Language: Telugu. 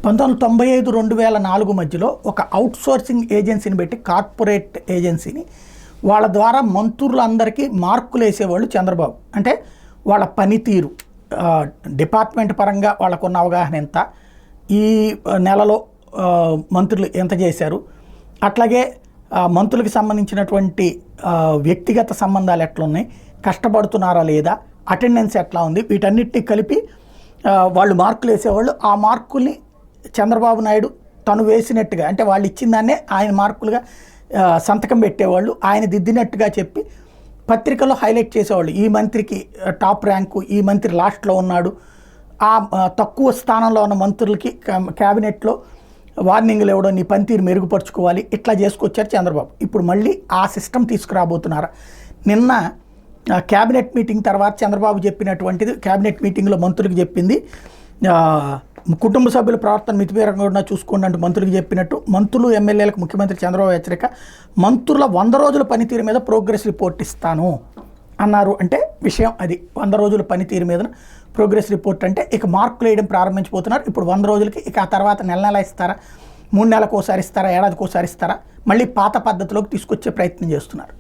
1995 2004 మధ్యలో ఒక అవుట్సోర్సింగ్ ఏజెన్సీని పెట్టి కార్పొరేట్ ఏజెన్సీని వాళ్ళ ద్వారా మంత్రులందరికీ మార్కులు వేసేవాళ్ళు చంద్రబాబు. అంటే వాళ్ళ పనితీరు, డిపార్ట్మెంట్ పరంగా వాళ్ళకున్న అవగాహన ఎంత, ఈ నెలలో మంత్రులు ఎంత చేశారు, అట్లాగే మంత్రులకు సంబంధించినటువంటి వ్యక్తిగత సంబంధాలు ఎట్లున్నాయి, కష్టపడుతున్నారా లేదా, అటెండెన్స్ ఎట్లా ఉంది, వీటన్నిటిని కలిపి వాళ్ళు మార్కులు వేసేవాళ్ళు. ఆ మార్కుల్ని చంద్రబాబు నాయుడు తను వేసినట్టుగా, అంటే వాళ్ళు ఇచ్చిన దాన్నే ఆయన మార్కులుగా సంతకం పెట్టేవాళ్ళు, ఆయన దిద్దినట్టుగా చెప్పి పత్రికలో హైలైట్ చేసేవాళ్ళు. ఈ మంత్రికి టాప్ ర్యాంకు, ఈ మంత్రి లాస్ట్లో ఉన్నాడు, ఆ తక్కువ స్థానంలో ఉన్న మంత్రులకి క్యాబినెట్లో వార్నింగ్లు ఇవ్వడం, నీ పనితీరు మెరుగుపరుచుకోవాలి, ఇట్లా చేసుకొచ్చారు చంద్రబాబు. ఇప్పుడు మళ్ళీ ఆ సిస్టమ్ తీసుకురాబోతున్నారు. నిన్న క్యాబినెట్ మీటింగ్ తర్వాత చంద్రబాబు చెప్పినటువంటిది, క్యాబినెట్ మీటింగ్లో మంత్రులకు చెప్పింది, కుటుంబ సభ్యుల ప్రవర్తన మితిమీరకుండా చూసుకోండి అంటూ మంత్రులకు చెప్పినట్టు, మంత్రులు ఎమ్మెల్యేలకు ముఖ్యమంత్రి చంద్రబాబు హెచ్చరిక, మంత్రుల 100 రోజుల పనితీరు మీద ప్రోగ్రెస్ రిపోర్ట్ ఇస్తాను అన్నారు. అంటే విషయం అది, 100 రోజుల పనితీరు మీద ప్రోగ్రెస్ రిపోర్ట్ అంటే ఇక మార్కులు వేయడం ప్రారంభించబోతున్నారు. ఇప్పుడు 100 రోజులకి, ఇక ఆ తర్వాత నెల ఇస్తారా, 3 నెలలకు ఒకసారి ఇస్తారా, ఏడాదికి ఒకసారి ఇస్తారా, మళ్ళీ పాత పద్ధతిలోకి తీసుకొచ్చే ప్రయత్నం చేస్తున్నారు.